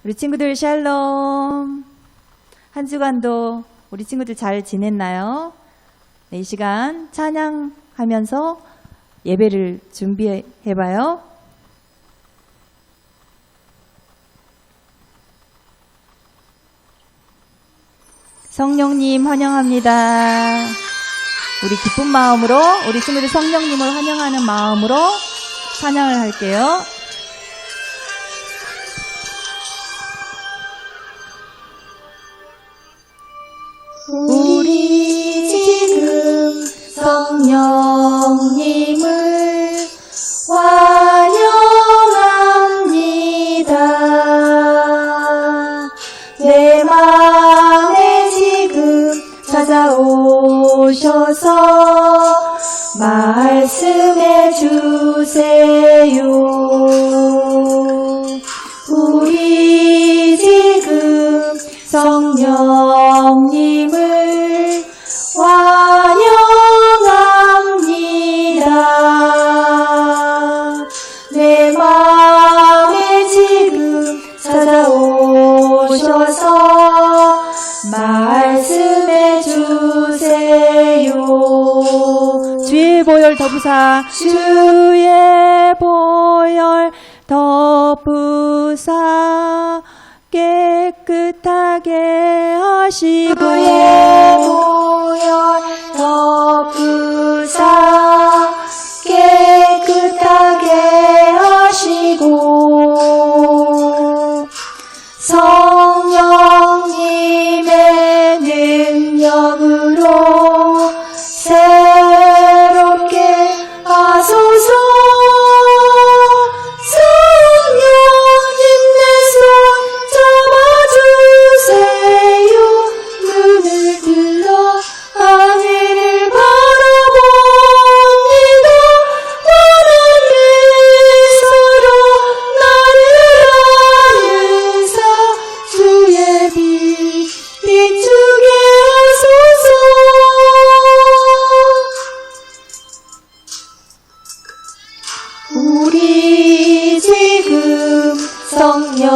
우리 친구들 샬롬. 한 주간도 우리 친구들 잘 지냈나요? 네, 이 시간 찬양하면서 예배를 준비해봐요. 성령님 환영합니다. 우리 기쁜 마음으로 우리 친구들 성령님을 환영하는 마음으로 찬양을 할게요. 우리 지금 성령님을 환영합니다. 내 맘에 지금 찾아오셔서 말씀해 주세요. 우리 지금 성령님을 환영합니다. 내 맘에 지금 찾아오셔서 말씀해 주세요. 주의 보혈 덮으사 주의 보혈 덮으사 깨끗하게 하시고 주의 보혈 덮으사 깨끗하게 하시고 성령님의 능력으로 새롭게 하소서. 성령님 내 손 잡아주세요. 눈을 들어 하늘을 바라봅니다. 환한 미소로 나를 안으사 주의 빛 비추게 하소서. 우리 지금 성령님을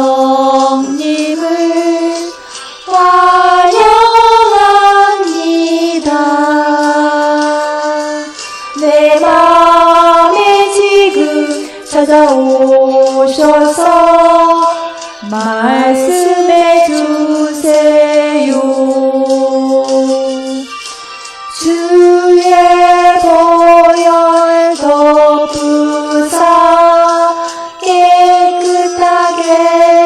환영합니다. 내 맘에 지금 찾아오셔서 말씀해 주세요. 주의 보혈 덮으사 깨끗하게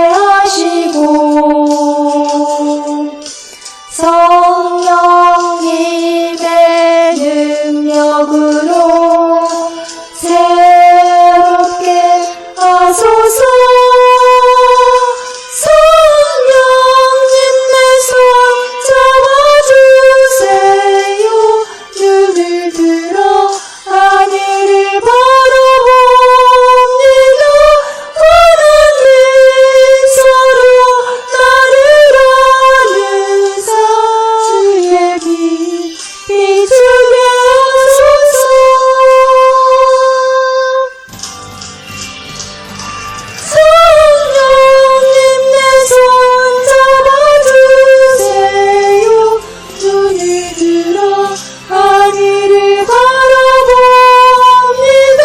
하시고 성령님의 능력으로 새롭게 하소서. 성령님 내 손 잡아주세요. 눈을 들어 하늘을 바라봅니다. 환한 미소로 나를 안으사 주의 빛 비추게 하소서. 성령님 내 손 잡아주세요. 눈을 들어 하늘을 바라봅니다.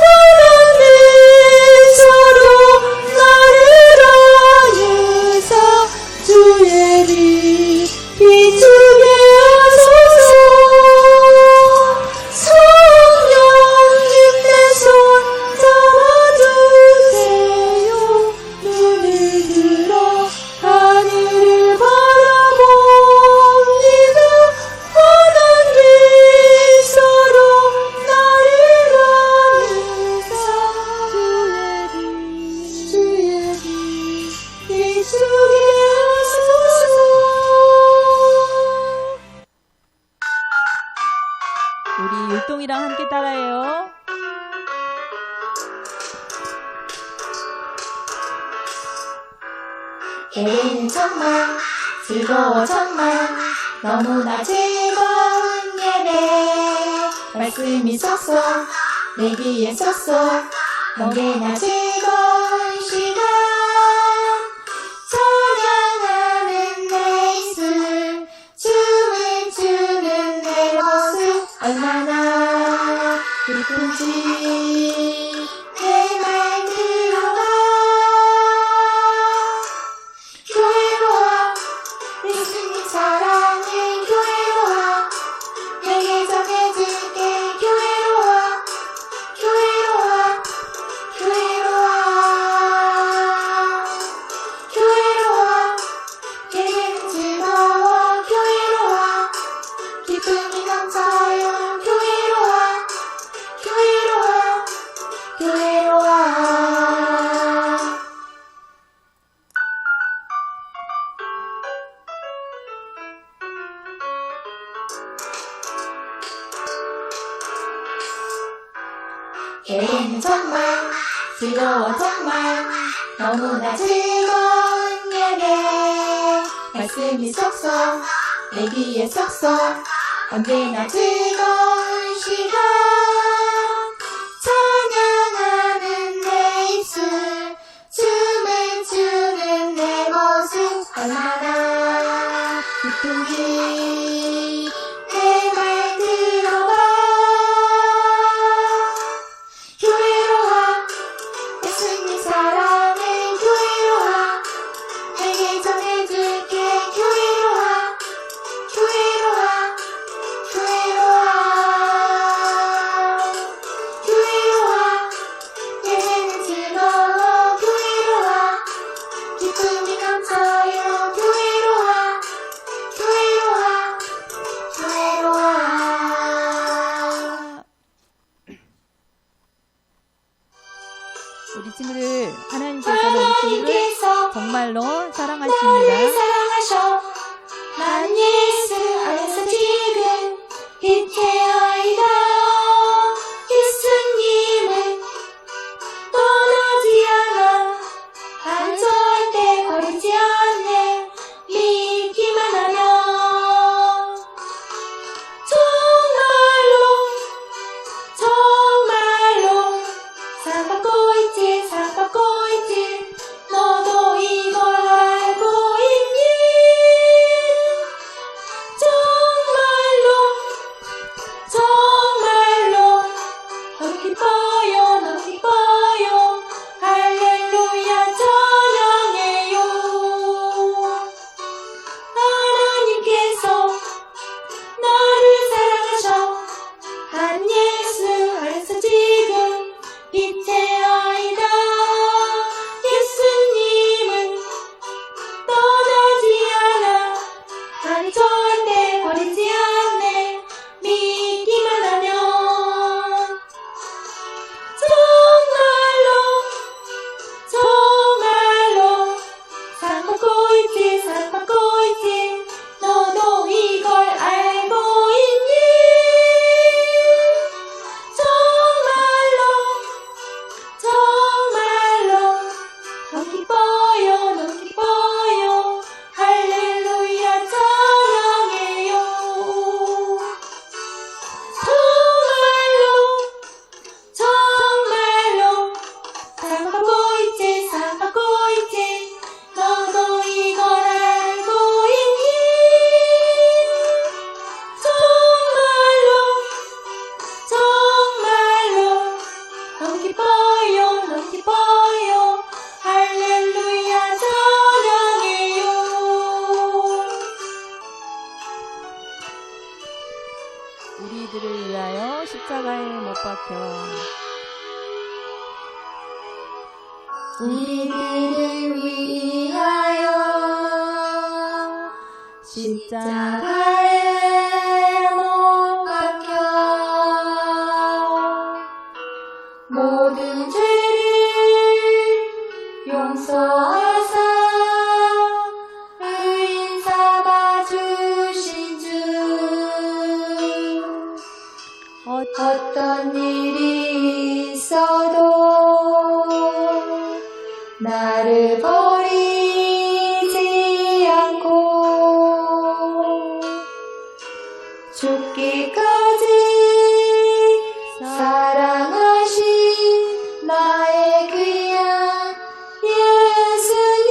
환한 미소로 나를 안으사 주의 빛 비추게 하소서. 성령님 내 손 잡아주세요. 눈을 들어 하늘을 바라봅니다. 환한 미소로 나를 안으사 주의 빛 비추게 하소서. 우리 율동이랑 함께 따라해요. 예배는 정말 즐거워 정말 너무나 즐거운 예배. 말씀이 쏙쏙 내 귀에 쏙쏙 언제나 즐거운 시간. 기쁜지 내 말 들어봐. 교회로 와. 예수님 사랑해. 교회로 와. 내게 전해줄게. 교회로 와. 교회로 와. 교회로 와. 교회로 와. 예배는 즐거워. 교회로 와. 기쁨이 넘쳐요. 교회로 와. 교회로 와. 교회로 와. 예배는 정말 즐거워. 정말 너무나 즐거운 예배. 말씀이 쏙쏙 내 귀에 쏙쏙 언제나 즐거운 시간. 찬양하는 내 입술 춤을 추는 내 모습 얼마나 기쁜지 내 말 들어봐. 교회로 와. 예수님 사랑해. 교회로 와. 내게 전해줄게. 교회로 와. 교회로 와. 교회로 와. 교회로 와. 예배는 즐거워. 교회로 와. 기쁨이 넘쳐요. 교회로 와. 교회로 와. 교회로 와. 우리 친구들, 하나님께서는 우리 친구를 하나님께서 정말로 나를 사랑하십니다. 사랑하셔. 난 예수 안에서 지금 이태어이다. 예수님은 떠나지 않아. 난 절대 버리지 않네. 믿기만 하면. 정말로 정말로 사랑받고 있지. 사랑받고 있지. 너도 이걸 알고 있니? 정말로 정말로 너무 기뻐요. 너무 기뻐요. 할렐루야 찬양해요. 하나님께서 나를 사랑하셔. 한 예수 안에서 지금 이태어이다. 예수님은 떠나지 않아. 난 절대 버리지 않네. 믿기만 하면. 정말로 정말로 사랑받고 있지. 사랑받고 있지. 너도 이걸 알고 있니? 정말로 정말로 너무 기뻐요. 너무 기뻐요. 할렐루야 찬양해요. 정말로 정말로 사랑받고 있지. 사랑받고 있지. 너도 이걸 알고 있니? 정말로 정말로 너무 기뻐요. 너무 기뻐요. 할렐루야 찬양해요. 우리들을 위하여 십자가에 못 박혀 우리들을 위하여 십자가에 못 박혀 모든 죄를 용서하사 의인 삼아 주신 주. 어떤 일이 있어도 나를 버리지 않고 죽기까지 사랑하신 나의 귀한 예수님.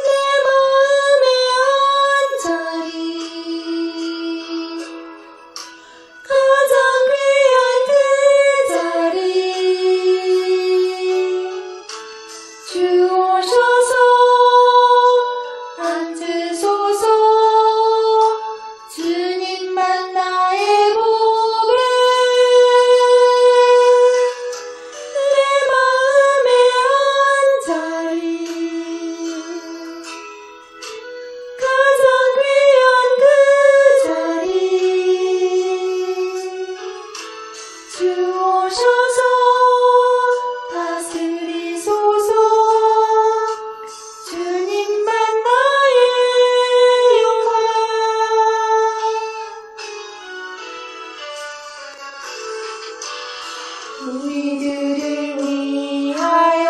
내 마음에 온전히 주오셔서 다스리소서 주님만 나의 영광 우리들을 위하여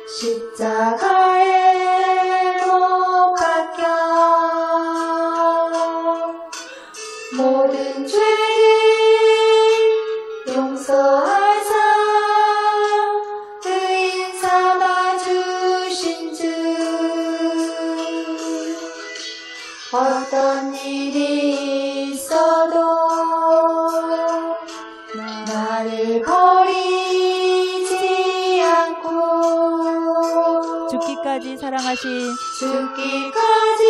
십자가에 못 박혀 모든 죄를 용서하사 의인 삼아 주신 주 어떤 일이 있어도 나를 버리지 않고 죽기까지 사랑하신 죽기까지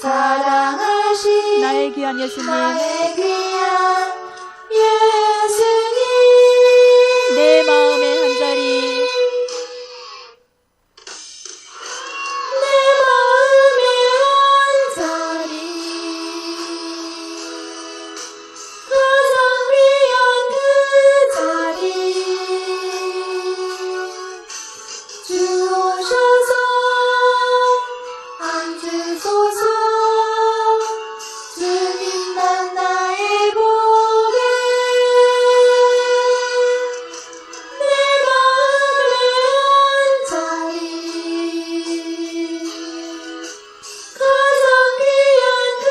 사랑하신 나의 귀한 예수님, 나의 귀한 예수님 내 마음의 한 자리 내 마음의 한 자리 가장 귀한 그 자리 주오셔서 앉으소서 주님만 나의 복을 내 마음의 한 자리 가장 귀한 그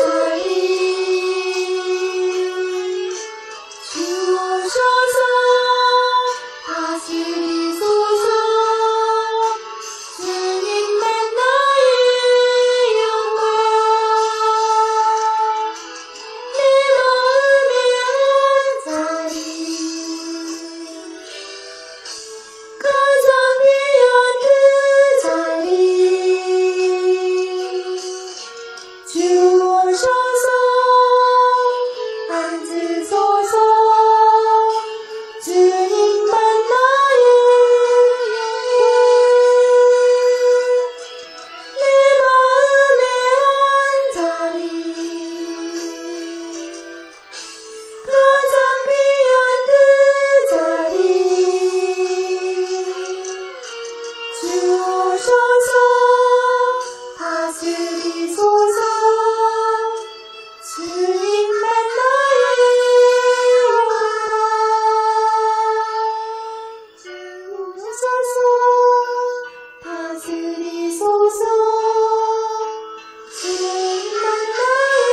자리 주오셔서 다스리소서 주님만 나의 영광 내 마음의 한 자리 가장 귀한 그 자리 주오셔서 앉으소서 주님만 나의 영광 내 마음의 한 자리 가장 귀한 그 자리 주오셔서 다스리소서 주님만 나의 영광 주오셔서 다스리소서 주님만 나의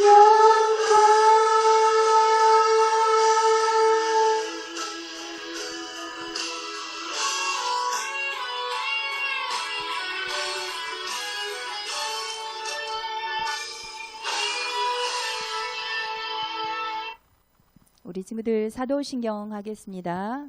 영광 우리 친구들 사도신경 하겠습니다.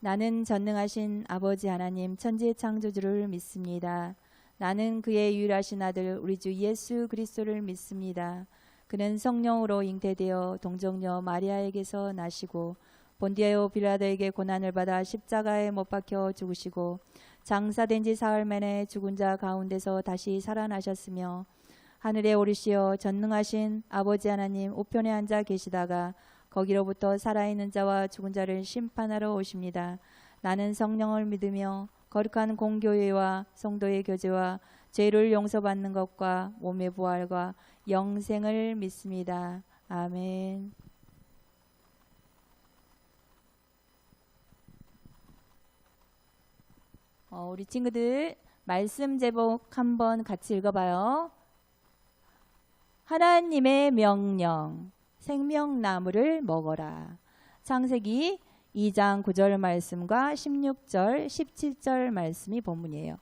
나는 전능하신 아버지 하나님 천지의 창조주를 믿습니다. 나는 그의 유일하신 아들 우리 주 예수 그리스도를 믿습니다. 그는 성령으로 잉태되어 동정녀 마리아에게서 나시고 본디오 빌라도에게 고난을 받아 십자가에 못 박혀 죽으시고 장사된 지 사흘 만에 죽은 자 가운데서 다시 살아나셨으며 하늘에 오르시어 전능하신 아버지 하나님 우편에 앉아 계시다가 거기로부터 살아있는 자와 죽은 자를 심판하러 오십니다. 나는 성령을 믿으며 거룩한 공교회와 성도의 교제와 죄를 용서받는 것과 몸의 부활과 영생을 믿습니다. 아멘. 우리 친구들 말씀 제목 한번 같이 읽어봐요. 하나님의 명령 생명나무를 먹어라. 창세기 2장 9절 말씀과 16절 17절 말씀이 본문이에요.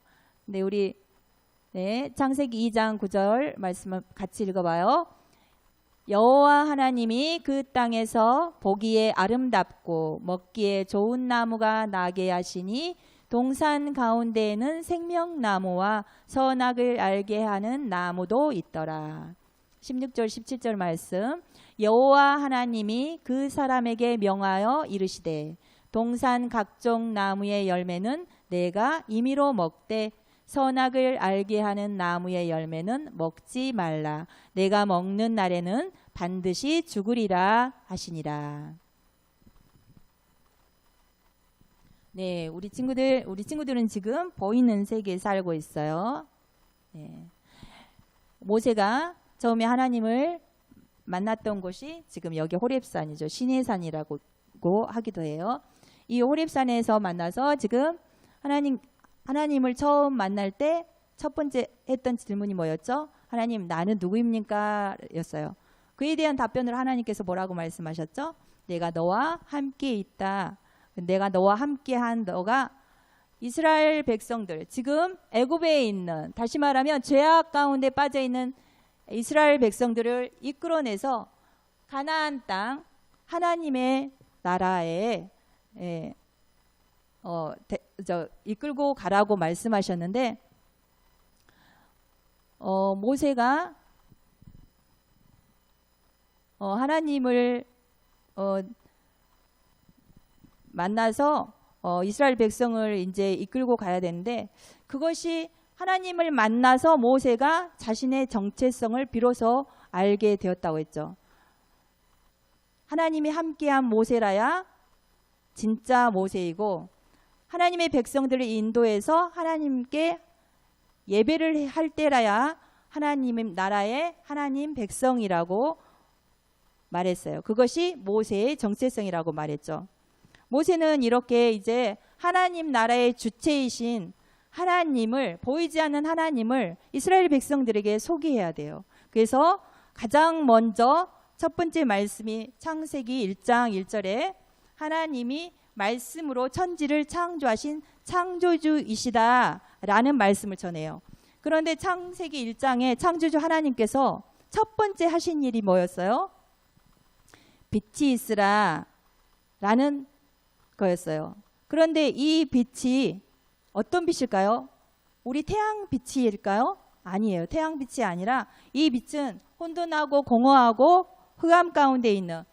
근데 우리 창세기 2장 9절 말씀을 같이 읽어봐요. 여호와 하나님이 그 땅에서 보기에 아름답고 먹기에 좋은 나무가 나게 하시니 동산 가운데에는 생명나무와 선악을 알게 하는 나무도 있더라. 16절 17절 말씀. 여호와 하나님이 그 사람에게 명하여 이르시되 동산 각종 나무의 열매는 내가 임의로 먹되 선악을 알게 하는 나무의 열매는 먹지 말라. 내가 먹는 날에는 반드시 죽으리라 하시니라. 네, 우리 친구들은 지금 보이는 세계에 살고 있어요. 네. 모세가 처음에 하나님을 만났던 곳이 지금 여기 호렙산이죠. 시내산이라고 하기도 해요. 이 호렙산에서 만나서 지금 하나님을 처음 만날 때 첫 번째 했던 질문이 뭐였죠? 하나님, 나는 누구입니까? 였어요. 그에 대한 답변을 하나님께서 뭐라고 말씀하셨죠? 내가 너와 함께 있다. 내가 너와 함께한 너가 이스라엘 백성들, 지금 애굽에 있는, 다시 말하면 죄악 가운데 빠져 있는 이스라엘 백성들을 이끌어내서 가나안 땅 하나님의 나라에 이끌고 가라고 말씀하셨는데, 모세가 하나님을 만나서 이스라엘 백성을 이제 이끌고 가야 되는데, 그것이 하나님을 만나서 모세가 자신의 정체성을 비로소 알게 되었다고 했죠. 하나님이 함께한 모세라야 진짜 모세이고, 하나님의 백성들을 인도해서 하나님께 예배를 할 때라야 하나님의 나라의 하나님 백성이라고 말했어요. 그것이 모세의 정체성이라고 말했죠. 모세는 이렇게 이제 하나님 나라의 주체이신 하나님을, 보이지 않는 하나님을 이스라엘 백성들에게 소개해야 돼요. 그래서 가장 먼저 첫 번째 말씀이 창세기 1장 1절에 하나님이 말씀으로 천지를 창조하신 창조주이시다 라는 말씀을 전해요. 그런데 창세기 1장에 창조주 하나님께서 첫 번째 하신 일이 뭐였어요? 빛이 있으라 라는 거였어요. 그런데 이 빛이 어떤 빛일까요? 우리 태양 빛일까요? 아니에요. 태양 빛이 아니라 이 빛은 혼돈하고 공허하고 흑암 가운데 있는,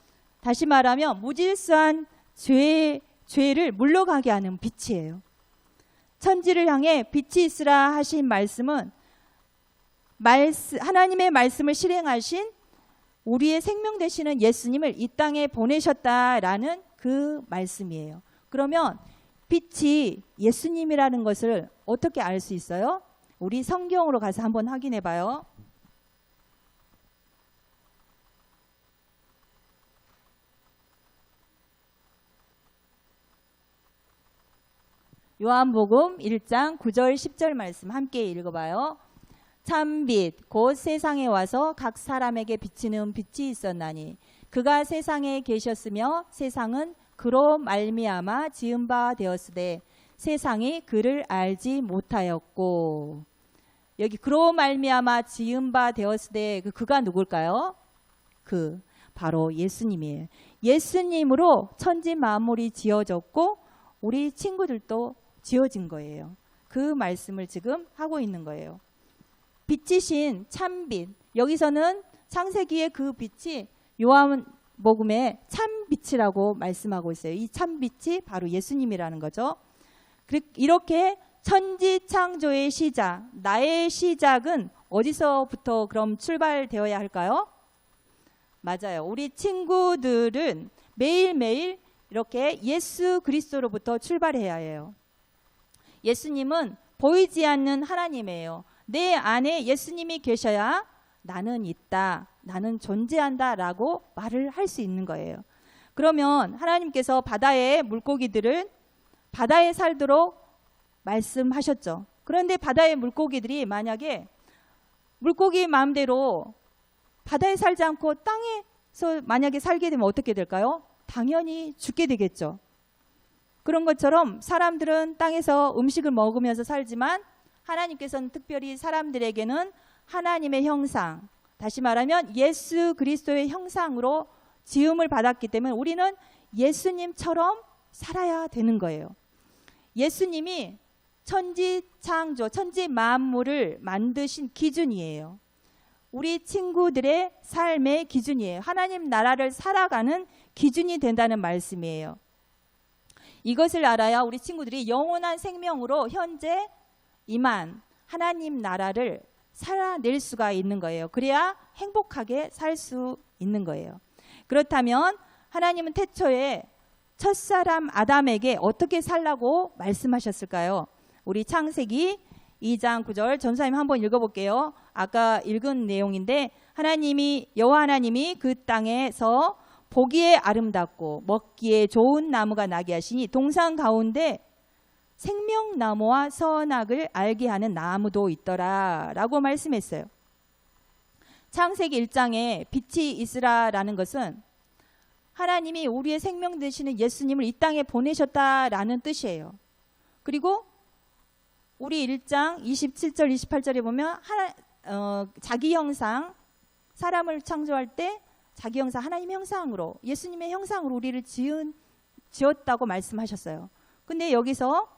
다시 말하면 무질서한 죄를 물러가게 하는 빛이에요. 천지를 향해 빛이 있으라 하신 말씀은 하나님의 말씀을 실행하신 우리의 생명 되시는 예수님을 이 땅에 보내셨다라는 그 말씀이에요. 그러면 빛이 예수님이라는 것을 어떻게 알 수 있어요? 우리 성경으로 가서 한번 확인해 봐요. 요한복음 1장 9절 10절 말씀 함께 읽어봐요. 참빛 곧 세상에 와서 각 사람에게 비치는 빛이 있었나니 그가 세상에 계셨으며 세상은 그로 말미암아 지은 바 되었으되 세상이 그를 알지 못하였고, 여기 그로 말미암아 지은 바 되었으되 그가 누굴까요? 바로 예수님이에요. 예수님으로 천지 만물이 지어졌고 우리 친구들도 지어진 거예요. 그 말씀을 지금 하고 있는 거예요. 빛이신 참빛, 여기서는 창세기의 그 빛이 요한복음에 참빛이라고 말씀하고 있어요. 이 참빛이 바로 예수님이라는 거죠. 이렇게 천지창조의 시작, 나의 시작은 어디서부터 그럼 출발되어야 할까요? 맞아요. 우리 친구들은 매일매일 이렇게 예수 그리스도로부터 출발해야 해요. 예수님은 보이지 않는 하나님이에요. 내 안에 예수님이 계셔야 나는 있다, 나는 존재한다 라고 말을 할 수 있는 거예요. 그러면 하나님께서 바다의 물고기들을 바다에 살도록 말씀하셨죠. 그런데 바다의 물고기들이 만약에 물고기 마음대로 바다에 살지 않고 땅에서 만약에 살게 되면 어떻게 될까요? 당연히 죽게 되겠죠. 그런 것처럼 사람들은 땅에서 음식을 먹으면서 살지만 하나님께서는 특별히 사람들에게는 하나님의 형상, 다시 말하면 예수 그리스도의 형상으로 지음을 받았기 때문에 우리는 예수님처럼 살아야 되는 거예요. 예수님이 천지 창조, 천지 만물을 만드신 기준이에요. 우리 친구들의 삶의 기준이에요. 하나님 나라를 살아가는 기준이 된다는 말씀이에요. 이것을 알아야 우리 친구들이 영원한 생명으로 현재 이만 하나님 나라를 살아낼 수가 있는 거예요. 그래야 행복하게 살 수 있는 거예요. 그렇다면 하나님은 태초에 첫사람 아담에게 어떻게 살라고 말씀하셨을까요? 우리 창세기 2장 9절 전사님 한번 읽어볼게요. 아까 읽은 내용인데 여호와 하나님이 그 땅에서 보기에 아름답고 먹기에 좋은 나무가 나게 하시니 동산 가운데 생명나무와 선악을 알게 하는 나무도 있더라 라고 말씀했어요. 창세기 1장에 빛이 있으라라는 것은 하나님이 우리의 생명 되시는 예수님을 이 땅에 보내셨다라는 뜻이에요. 그리고 우리 1장 27절 28절에 보면 자기 형상, 사람을 창조할 때 자기 형상, 하나님의 형상으로, 예수님의 형상으로 우리를 지었다고 말씀하셨어요. 근데 여기서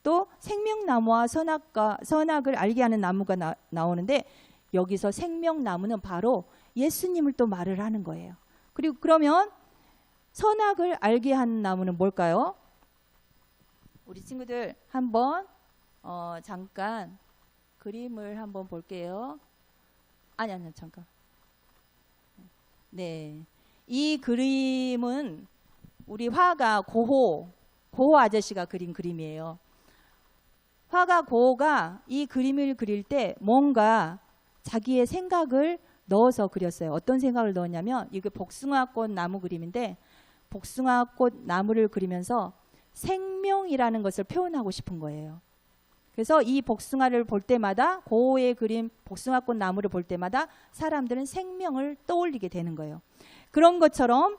또 생명나무와 선악을 알게 하는 나무가 나오는데 여기서 생명나무는 바로 예수님을 또 말을 하는 거예요. 그리고 그러면 선악을 알게 하는 나무는 뭘까요? 우리 친구들 한번 잠깐 그림을 한번 볼게요. 아니 잠깐. 네, 이 그림은 우리 화가 고호 아저씨가 그린 그림이에요. 화가 고호가 이 그림을 그릴 때 뭔가 자기의 생각을 넣어서 그렸어요. 어떤 생각을 넣었냐면 이게 복숭아꽃 나무 그림인데 복숭아꽃 나무를 그리면서 생명이라는 것을 표현하고 싶은 거예요. 그래서 이 복숭아를 볼 때마다 고호의 그림 복숭아꽃 나무를 볼 때마다 사람들은 생명을 떠올리게 되는 거예요. 그런 것처럼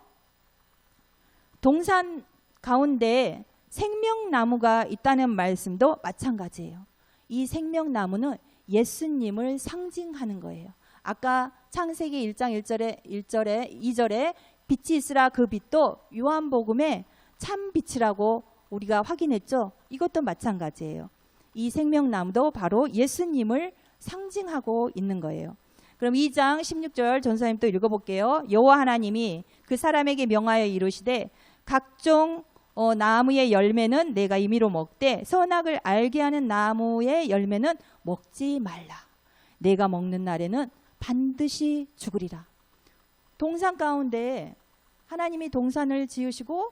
동산 가운데 생명나무가 있다는 말씀도 마찬가지예요. 이 생명나무는 예수님을 상징하는 거예요. 아까 창세기 1장 2절에 빛이 있으라 그 빛도 요한복음에 참 빛이라고 우리가 확인했죠. 이것도 마찬가지예요. 이 생명나무도 바로 예수님을 상징하고 있는 거예요. 그럼 2장 16절 전사님 또 읽어볼게요. 여호와 하나님이 그 사람에게 명하여 이르시되 각종 나무의 열매는 내가 임의로 먹되 선악을 알게 하는 나무의 열매는 먹지 말라. 내가 먹는 날에는 반드시 죽으리라. 동산 가운데 하나님이 동산을 지으시고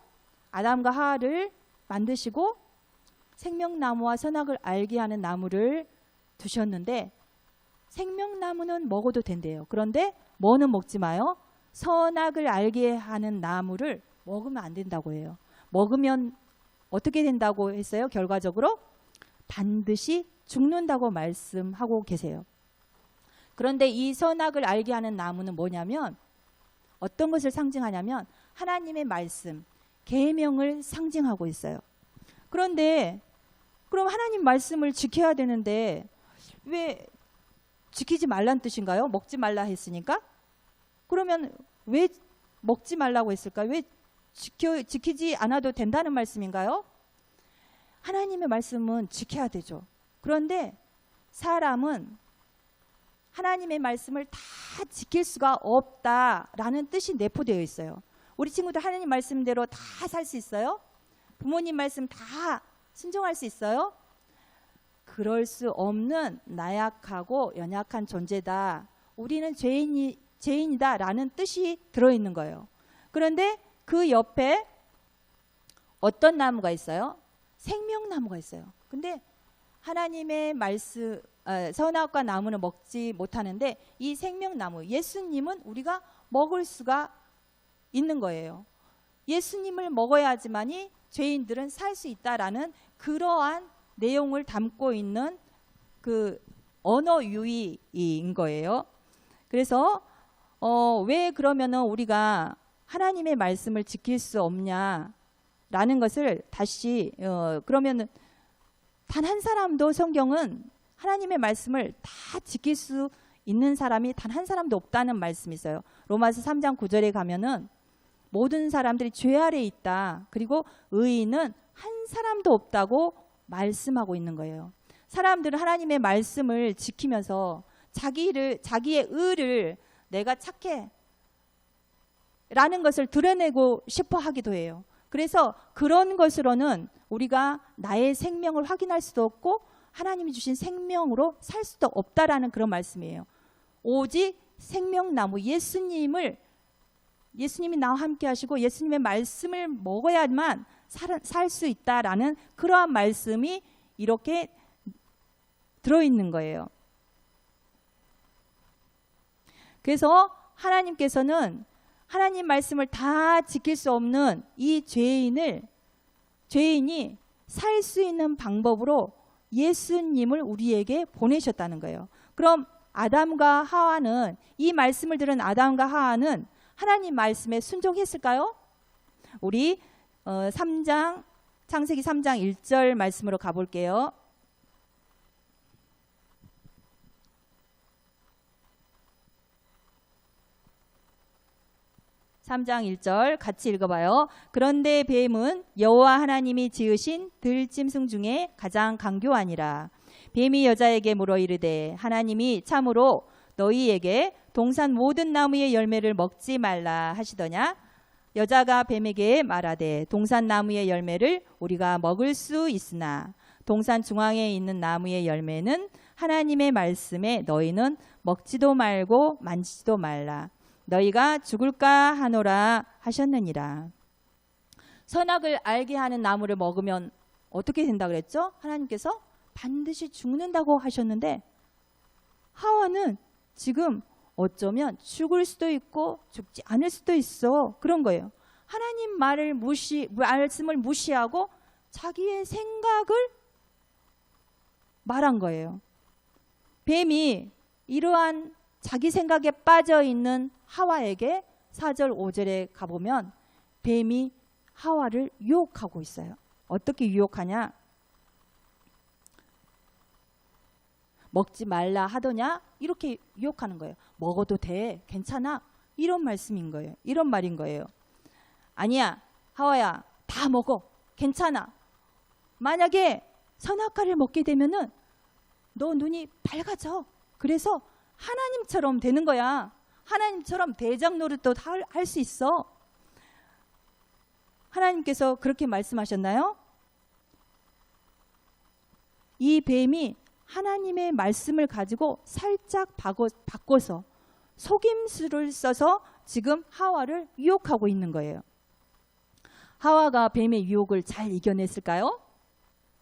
아담과 하와를 만드시고 생명나무와 선악을 알게 하는 나무를 두셨는데 생명나무는 먹어도 된대요. 그런데 뭐는 먹지 마요? 선악을 알게 하는 나무를 먹으면 안 된다고 해요. 먹으면 어떻게 된다고 했어요? 결과적으로 반드시 죽는다고 말씀하고 계세요. 그런데 이 선악을 알게 하는 나무는 뭐냐면 어떤 것을 상징하냐면 하나님의 말씀, 계명을 상징하고 있어요. 그런데 그럼 하나님 말씀을 지켜야 되는데 왜 지키지 말란 뜻인가요? 먹지 말라 했으니까? 그러면 왜 먹지 말라고 했을까요? 왜 지키지 않아도 된다는 말씀인가요? 하나님의 말씀은 지켜야 되죠. 그런데 사람은 하나님의 말씀을 다 지킬 수가 없다라는 뜻이 내포되어 있어요. 우리 친구들 하나님 말씀대로 다 살 수 있어요? 부모님 말씀 다 순종할 수 있어요? 그럴 수 없는 나약하고 연약한 존재다. 우리는 죄인이다 라는 뜻이 들어있는 거예요. 그런데 그 옆에 어떤 나무가 있어요? 생명나무가 있어요. 근데 하나님의 말씀, 선악과 나무는 먹지 못하는데 이 생명나무, 예수님은 우리가 먹을 수가 있는 거예요. 예수님을 먹어야지만이 죄인들은 살 수 있다라는 그러한 내용을 담고 있는 그 언어 유희인 거예요. 그래서 왜 그러면은 우리가 하나님의 말씀을 지킬 수 없냐라는 것을 다시 그러면은 단 한 사람도 성경은 하나님의 말씀을 다 지킬 수 있는 사람이 단 한 사람도 없다는 말씀이 있어요. 로마서 3장 9절에 가면은 모든 사람들이 죄 아래에 있다. 그리고 의인은 한 사람도 없다고 말씀하고 있는 거예요. 사람들은 하나님의 말씀을 지키면서 자기의 의를 내가 착해 라는 것을 드러내고 싶어 하기도 해요. 그래서 그런 것으로는 우리가 나의 생명을 확인할 수도 없고 하나님이 주신 생명으로 살 수도 없다라는 그런 말씀이에요. 오직 생명나무 예수님이 나와 함께 하시고 예수님의 말씀을 먹어야만 살 수 있다라는 그러한 말씀이 이렇게 들어있는 거예요. 그래서 하나님께서는 하나님 말씀을 다 지킬 수 없는 이 죄인이 살 수 있는 방법으로 예수님을 우리에게 보내셨다는 거예요. 그럼 아담과 하와는, 이 말씀을 들은 아담과 하와는 하나님 말씀에 순종했을까요? 우리 창세기 3장 1절 말씀으로 가볼게요. 3장 1절 같이 읽어봐요. 그런데 뱀은 여호와 하나님이 지으신 들짐승 중에 가장 강교하니라. 뱀이 여자에게 물어 이르되 하나님이 참으로 너희에게 동산 모든 나무의 열매를 먹지 말라 하시더냐? 여자가 뱀에게 말하되 동산 나무의 열매를 우리가 먹을 수 있으나 동산 중앙에 있는 나무의 열매는 하나님의 말씀에 너희는 먹지도 말고 만지지도 말라. 너희가 죽을까 하노라 하셨느니라. 선악을 알게 하는 나무를 먹으면 어떻게 된다 그랬죠? 하나님께서 반드시 죽는다고 하셨는데 하와는 지금 어쩌면 죽을 수도 있고 죽지 않을 수도 있어. 그런 거예요. 하나님 말씀을 무시하고 자기의 생각을 말한 거예요. 뱀이 이러한 자기 생각에 빠져 있는 하와에게 4절 5절에 가보면 뱀이 하와를 유혹하고 있어요. 어떻게 유혹하냐? 먹지 말라 하더냐? 이렇게 유혹하는 거예요. 먹어도 돼, 괜찮아, 이런 말씀인 거예요. 이런 말인 거예요. 아니야, 하와야, 다 먹어, 괜찮아. 만약에 선악과를 먹게 되면은 너 눈이 밝아져. 그래서 하나님처럼 되는 거야. 하나님처럼 대장 노릇도 할 수 있어. 하나님께서 그렇게 말씀하셨나요? 이 뱀이 하나님의 말씀을 가지고 살짝 바꿔서 속임수를 써서 지금 하와를 유혹하고 있는 거예요. 하와가 뱀의 유혹을 잘 이겨냈을까요?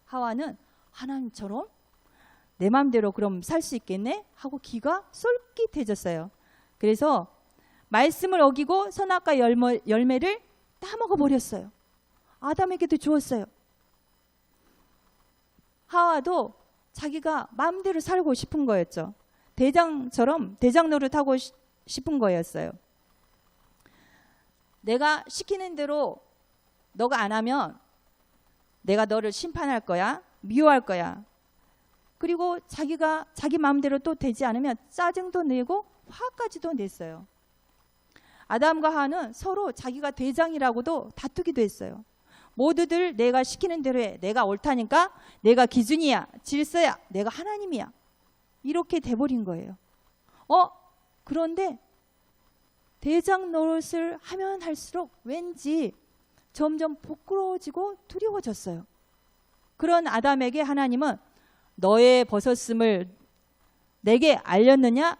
하와는 하나님처럼 내 마음대로 그럼 살 수 있겠네 하고 귀가 쏠깃해졌어요. 그래서 말씀을 어기고 선악과 열매를 따먹어 버렸어요. 아담에게도 주었어요. 하와도 자기가 마음대로 살고 싶은 거였죠. 대장처럼 대장 노릇하고 싶은 거였어요. 내가 시키는 대로 너가 안 하면 내가 너를 심판할 거야, 미워할 거야. 그리고 자기가 자기 마음대로 또 되지 않으면 짜증도 내고 화까지도 냈어요. 아담과 하와는 서로 자기가 대장이라고도 다투기도 했어요. 모두들 내가 시키는 대로 해. 내가 옳다니까, 내가 기준이야, 질서야, 내가 하나님이야. 이렇게 돼버린 거예요. 그런데 대장 노릇을 하면 할수록 왠지 점점 부끄러워지고 두려워졌어요. 그런 아담에게 하나님은 너의 벗었음을 내게 알렸느냐?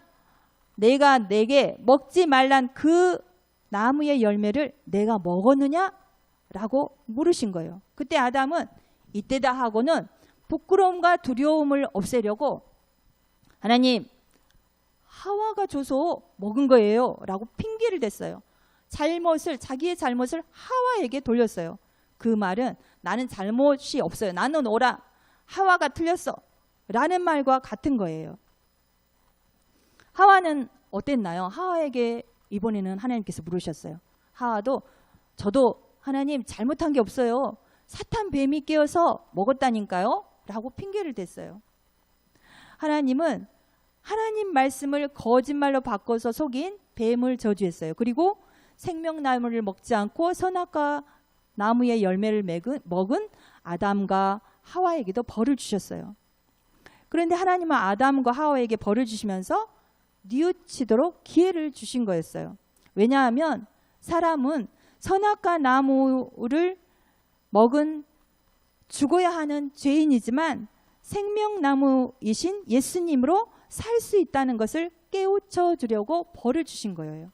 내가 내게 먹지 말란 그 나무의 열매를 내가 먹었느냐? 라고 물으신 거예요. 그때 아담은 이때다 하고는 부끄러움과 두려움을 없애려고 하나님, 하와가 줘서 먹은 거예요 라고 핑계를 댔어요. 자기의 잘못을 하와에게 돌렸어요. 그 말은 나는 잘못이 없어요, 나는 옳아, 하와가 틀렸어 라는 말과 같은 거예요. 하와는 어땠나요? 하와에게 이번에는 하나님께서 물으셨어요. 하와도 저도 하나님 잘못한 게 없어요, 사탄 뱀이 깨어서 먹었다니까요 라고 핑계를 댔어요. 하나님은 하나님 말씀을 거짓말로 바꿔서 속인 뱀을 저주했어요. 그리고 생명나무를 먹지 않고 선악과 나무의 열매를 먹은 아담과 하와에게도 벌을 주셨어요. 그런데 하나님은 아담과 하와에게 벌을 주시면서 뉘우치도록 기회를 주신 거였어요. 왜냐하면 사람은 선악과 나무를 먹은 죽어야 하는 죄인이지만 생명나무이신 예수님으로 살 수 있다는 것을 깨우쳐 주려고 벌을 주신 거예요.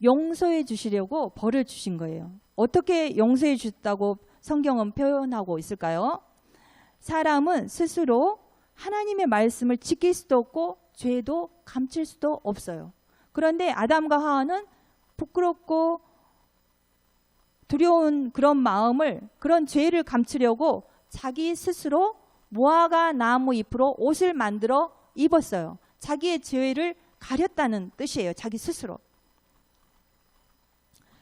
용서해 주시려고 벌을 주신 거예요. 어떻게 용서해 주셨다고 성경은 표현하고 있을까요? 사람은 스스로 하나님의 말씀을 지킬 수도 없고 죄도 감출 수도 없어요. 그런데 아담과 하와는 부끄럽고 두려운 그런 마음을, 그런 죄를 감추려고 자기 스스로 무화과 나무 잎으로 옷을 만들어 입었어요. 자기의 죄를 가렸다는 뜻이에요. 자기 스스로.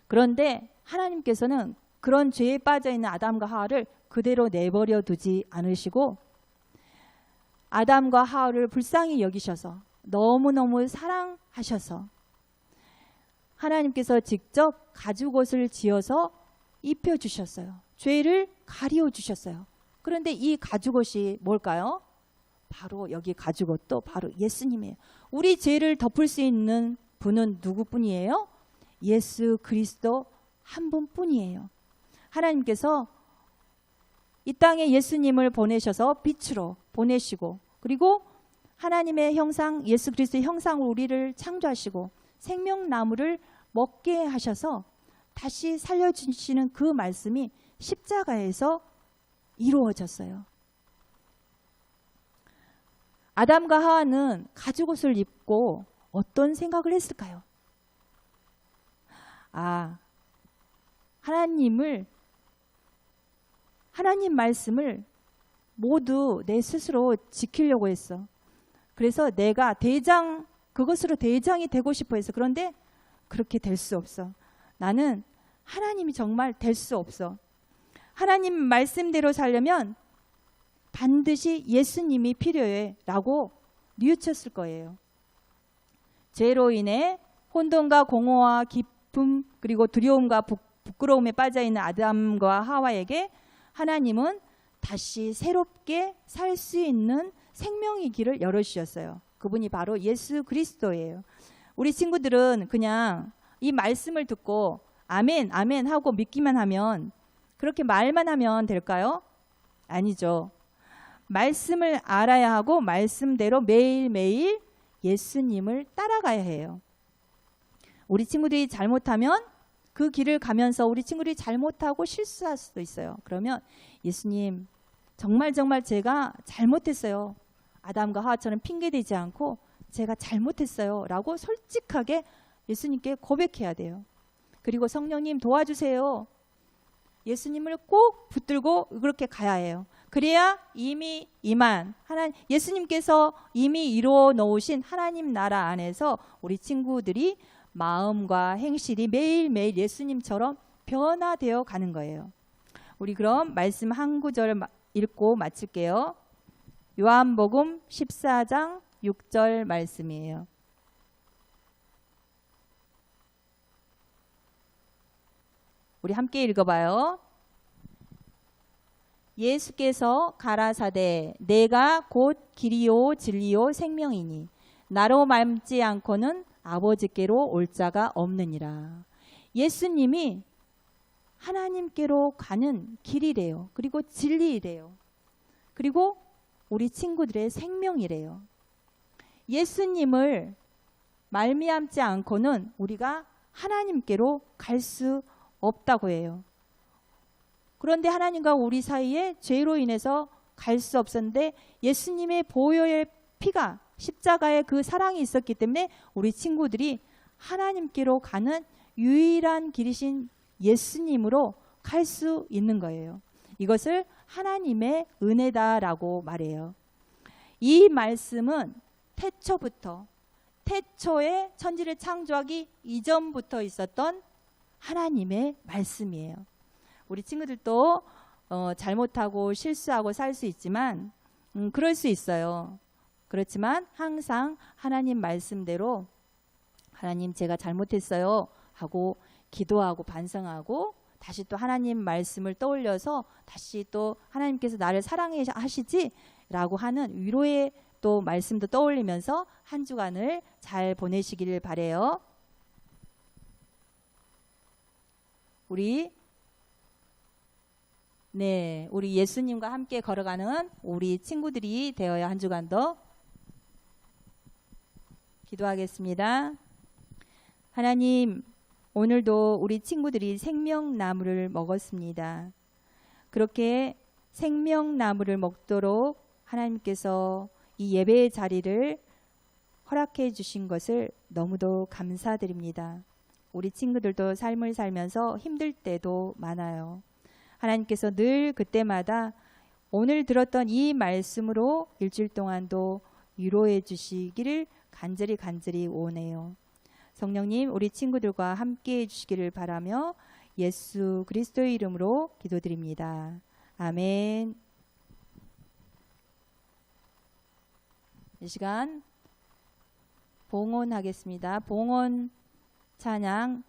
그런데 하나님께서는 그런 죄에 빠져있는 아담과 하와를 그대로 내버려 두지 않으시고 아담과 하와를 불쌍히 여기셔서 너무너무 사랑하셔서 하나님께서 직접 가죽옷을 지어서 입혀주셨어요. 죄를 가리워주셨어요. 그런데 이 가죽옷이 뭘까요? 바로 여기 가죽옷도 바로 예수님이에요. 우리 죄를 덮을 수 있는 분은 누구뿐이에요? 예수 그리스도 한 분뿐이에요. 하나님께서 이 땅에 예수님을 보내셔서 빛으로 보내시고 그리고 하나님의 형상, 예수 그리스도의 형상으로 우리를 창조하시고 생명나무를 먹게 하셔서 다시 살려주시는 그 말씀이 십자가에서 이루어졌어요. 아담과 하와는 가죽옷을 입고 어떤 생각을 했을까요? 하나님 말씀을 모두 내 스스로 지키려고 했어. 그래서 내가 그것으로 대장이 되고 싶어 했어. 그런데 그렇게 될 수 없어. 나는 하나님이 정말 될 수 없어. 하나님 말씀대로 살려면 반드시 예수님이 필요해 라고 뉘우쳤을 거예요. 죄로 인해 혼돈과 공허와 기쁨 그리고 두려움과 부끄러움에 빠져있는 아담과 하와에게 하나님은 다시 새롭게 살 수 있는 생명의 길을 열어주셨어요. 그분이 바로 예수 그리스도예요. 우리 친구들은 그냥 이 말씀을 듣고 아멘 아멘 하고 믿기만 하면 그렇게 말만 하면 될까요? 아니죠. 말씀을 알아야 하고 말씀대로 매일매일 예수님을 따라가야 해요. 우리 친구들이 잘못하면 그 길을 가면서 우리 친구들이 잘못하고 실수할 수도 있어요. 그러면 예수님 정말 제가 잘못했어요. 아담과 하와처럼 핑계대지 않고 제가 잘못했어요 라고 솔직하게 예수님께 고백해야 돼요. 그리고 성령님 도와주세요. 예수님을 꼭 붙들고 그렇게 가야 해요. 그래야 이미 예수님께서 이미 이루어 놓으신 하나님 나라 안에서 우리 친구들이 마음과 행실이 매일매일 예수님처럼 변화되어 가는 거예요. 우리 그럼 말씀 한 구절을 읽고 마칠게요. 요한복음 14장 6절 말씀이에요. 우리 함께 읽어봐요. 예수께서 가라사대 내가 곧 길이요 진리요 생명이니 나로 닮지 않고는 아버지께로 올 자가 없느니라. 예수님이 하나님께로 가는 길이래요. 그리고 진리이래요. 그리고 우리 친구들의 생명이래요. 예수님을 말미암지 않고는 우리가 하나님께로 갈 수 없다고 해요. 그런데 하나님과 우리 사이에 죄로 인해서 갈 수 없었는데 예수님의 보혈의 피가 십자가에 그 사랑이 있었기 때문에 우리 친구들이 하나님께로 가는 유일한 길이신 예수님으로 갈 수 있는 거예요. 이것을 하나님의 은혜다라고 말해요. 이 말씀은 태초에 천지를 창조하기 이전부터 있었던 하나님의 말씀이에요. 우리 친구들도 잘못하고 실수하고 살 수 있지만 그럴 수 있어요. 그렇지만 항상 하나님 말씀대로 하나님 제가 잘못했어요 하고 기도하고 반성하고 다시 또 하나님 말씀을 떠올려서 다시 또 하나님께서 나를 사랑해 하시지 라고 하는 위로의 또 말씀도 떠올리면서 한 주간을 잘 보내시기를 바래요. 우리 네, 우리 예수님과 함께 걸어가는 우리 친구들이 되어야 한 주간도 기도하겠습니다. 하나님, 오늘도 우리 친구들이 생명나무를 먹었습니다. 그렇게 생명나무를 먹도록 하나님께서 이 예배의 자리를 허락해 주신 것을 너무도 감사드립니다. 우리 친구들도 삶을 살면서 힘들 때도 많아요. 하나님께서 늘 그때마다 오늘 들었던 이 말씀으로 일주일 동안도 위로해 주시기를 간절히 원해요. 성령님, 우리 친구들과 함께 해 주시기를 바라며 예수 그리스도의 이름으로 기도드립니다. 아멘. 이 시간 봉헌하겠습니다. 봉헌 찬양,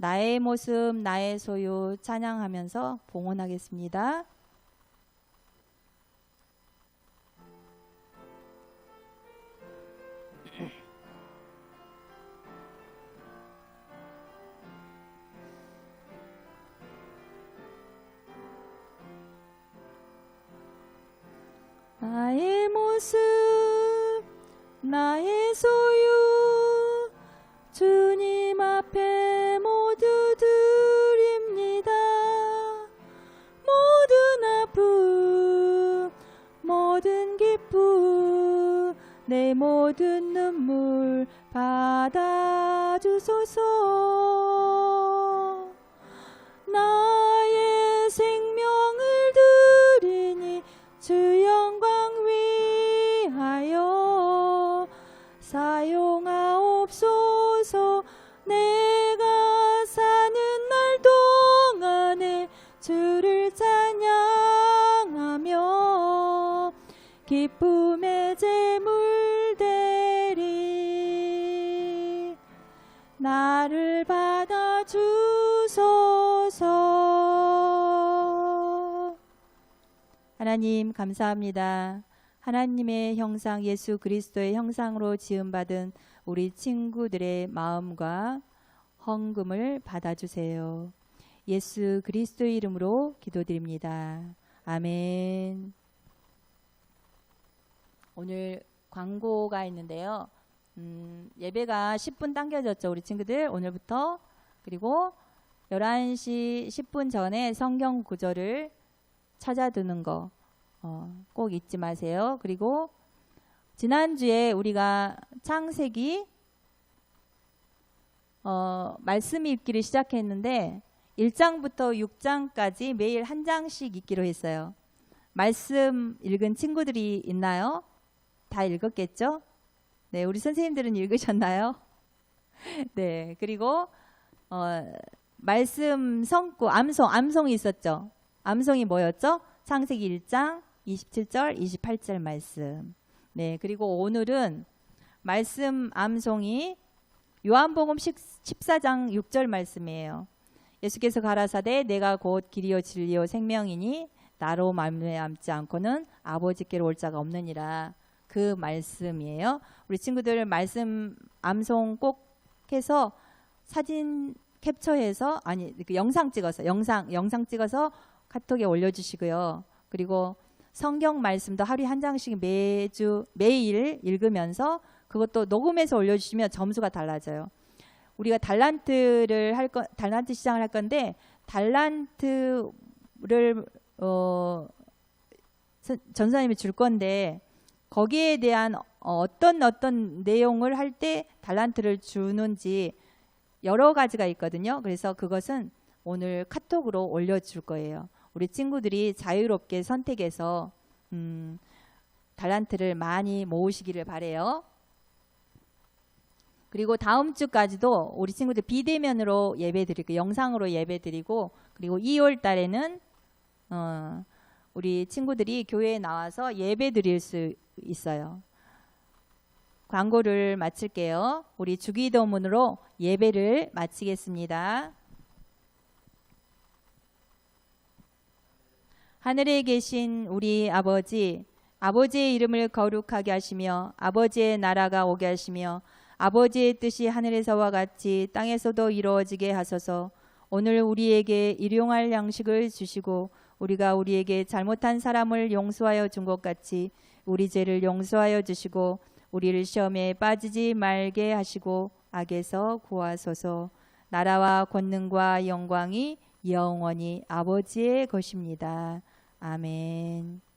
나의 모습 나의 소유 찬양하면서 봉헌하겠습니다. 나의 모습 나의 소유 주님 앞에 모두 드립니다. 모든 아픔 모든 기쁨 내 모든 눈물 받아주소서. 나의 생명을 드리니 주 영광 위하여 사용하옵소서. 내가 사는 날 동안에 주를 찬양하며 기쁨의 제물 되리. 나를 받아주소서. 하나님 감사합니다. 하나님의 형상 예수 그리스도의 형상으로 지음받은 우리 친구들의 마음과 헌금을 받아주세요. 예수 그리스도의 이름으로 기도드립니다. 아멘. 오늘 광고가 있는데요. 예배가 10분 당겨졌죠, 우리 친구들 오늘부터. 그리고 11시 10분 전에 성경 구절을 찾아두는 거 꼭 잊지 마세요. 그리고 지난주에 우리가 창세기 말씀 읽기를 시작했는데 1장부터 6장까지 매일 한 장씩 읽기로 했어요. 말씀 읽은 친구들이 있나요? 다 읽었겠죠? 네, 우리 선생님들은 읽으셨나요? 네, 그리고 말씀 성구 암송이 있었죠. 암송이 뭐였죠? 창세기 1장 27절 28절 말씀. 네, 그리고 오늘은 말씀 암송이 요한복음 14장 6절 말씀이에요. 예수께서 가라사대 내가 곧 길이요 진리요 생명이니 나로 말미암지 않고는 아버지께로 올 자가 없느니라. 그 말씀이에요. 우리 친구들 말씀 암송 꼭 해서 사진 캡처해서 영상 찍어서 카톡에 올려주시고요. 그리고 성경 말씀도 하루에 한 장씩 매일 읽으면서 그것도 녹음해서 올려주시면 점수가 달라져요. 우리가 달란트 시장을 할 건데 달란트를 전사님이 줄 건데 거기에 대한 어떤 내용을 할 때 달란트를 주는지 여러 가지가 있거든요. 그래서 그것은 오늘 카톡으로 올려줄 거예요. 우리 친구들이 자유롭게 선택해서 달란트를 많이 모으시기를 바래요. 그리고 다음 주까지도 우리 친구들 비대면으로 예배드리고 영상으로 예배드리고 그리고 2월 달에는 우리 친구들이 교회에 나와서 예배드릴 수 있어요. 광고를 마칠게요. 우리 주기도문으로 예배를 마치겠습니다. 하늘에 계신 우리 아버지, 아버지의 이름을 거룩하게 하시며 아버지의 나라가 오게 하시며 아버지의 뜻이 하늘에서와 같이 땅에서도 이루어지게 하소서. 오늘 우리에게 일용할 양식을 주시고 우리가 우리에게 잘못한 사람을 용서하여 준 것 같이 우리 죄를 용서하여 주시고 우리를 시험에 빠지지 말게 하시고 악에서 구하소서. 나라와 권능과 영광이 영원히 아버지의 것입니다. 아멘.